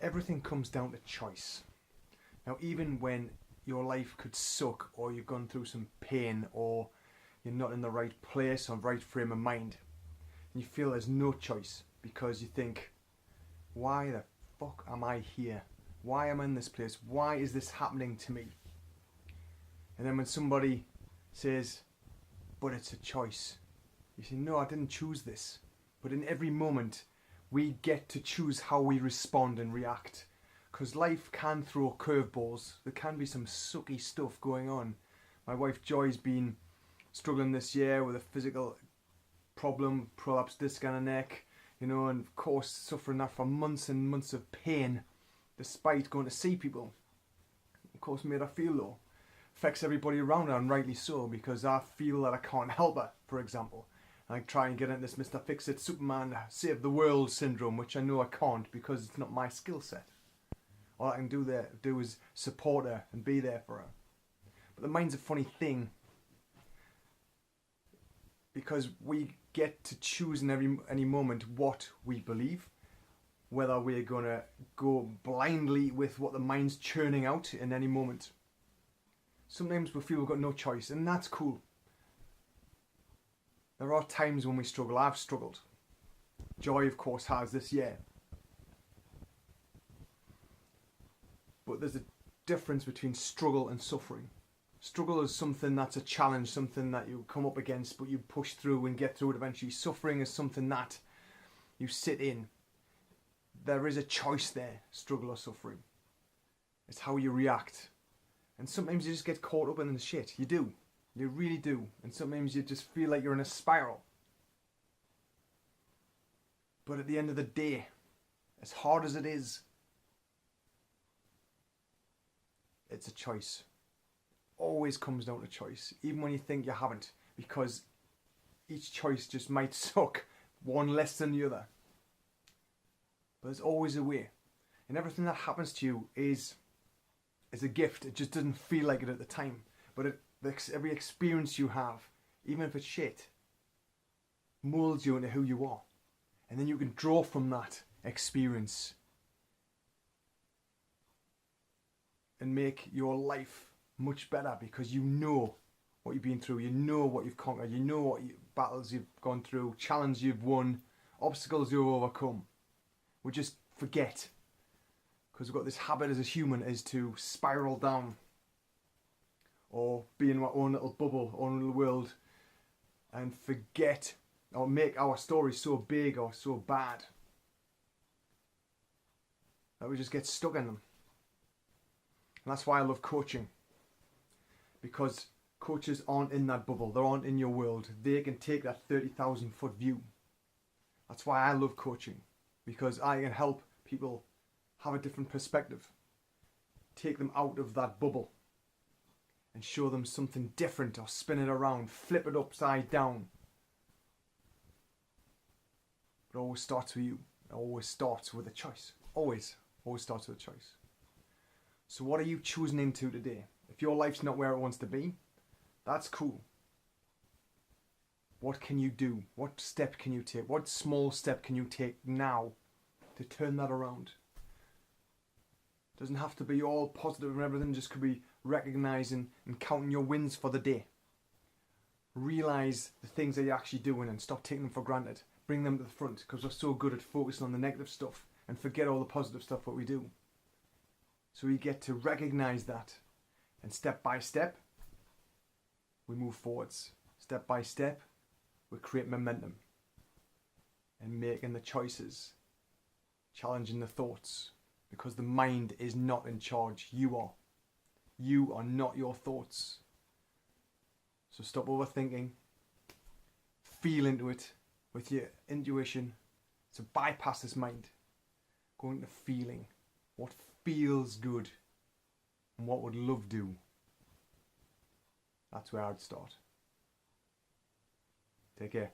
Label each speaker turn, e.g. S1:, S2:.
S1: everything comes down to choice. Now, even when your life could suck, or you've gone through some pain, or you're not in the right place or right frame of mind, and you feel there's no choice because you think, why the fuck am I here? Why am I in this place? Why is this happening to me? And then when somebody says, but it's a choice, you say, no, I didn't choose this. But in every moment, we get to choose how we respond and react. Because life can throw curveballs. There can be some sucky stuff going on. My wife Joy's been struggling this year with a physical problem, prolapsed disc in her neck, and of course suffering that for months and months of pain, despite going to see people. Of course made her feel low. Affects everybody around her, and rightly so, because I feel that I can't help her, for example. I try and get into this Mr. Fix-It, Superman, Save the World syndrome, which I know I can't because it's not my skill set. All I can do is support her and be there for her. But the mind's a funny thing, because we get to choose in any moment what we believe, whether we're going to go blindly with what the mind's churning out in any moment. Sometimes we feel we've got no choice, and that's cool. There are times when we struggle. I've struggled. Joy, of course, has this year. But there's a difference between struggle and suffering. Struggle is something that's a challenge, something that you come up against, but you push through and get through it eventually. Suffering is something that you sit in. There is a choice there, struggle or suffering. It's how you react. And sometimes you just get caught up in the shit. You do. You really do. And sometimes you just feel like you're in a spiral. But at the end of the day, as hard as it is, it's a choice. Always comes down to choice, even when you think you haven't, because each choice just might suck one less than the other. But there's always a way. And everything that happens to you is a gift. It just doesn't feel like it at the time. But every experience you have, even if it's shit, molds you into who you are. And then you can draw from that experience and make your life much better, because you know what you've been through, you know what you've conquered, you know what battles you've gone through, challenges you've won, obstacles you've overcome. We just forget, because we've got this habit as a human is to spiral down or be in our own little bubble, own little world, and forget or make our stories so big or so bad that we just get stuck in them. And that's why I love coaching, because coaches aren't in that bubble, they aren't in your world. They can take that 30,000 foot view. That's why I love coaching, because I can help people have a different perspective, take them out of that bubble and show them something different, or spin it around, flip it upside down. It always starts with you. It always starts with a choice. Always starts with a choice. So what are you choosing into today? If your life's not where it wants to be, that's cool. What can you do? What step can you take? What small step can you take now to turn that around? It doesn't have to be all positive and everything, just could be recognizing and counting your wins for the day. Realize the things that you're actually doing and stop taking them for granted. Bring them to the front, because we're so good at focusing on the negative stuff and forget all the positive stuff that we do. So we get to recognize that, and step by step we move forwards. Step by step we create momentum and making the choices, challenging the thoughts, because the mind is not in charge. You are. You are not your thoughts. So stop overthinking. Feel into it with your intuition. So bypass this mind. Go into feeling. What feels good and what would love do? That's where I'd start. Take care.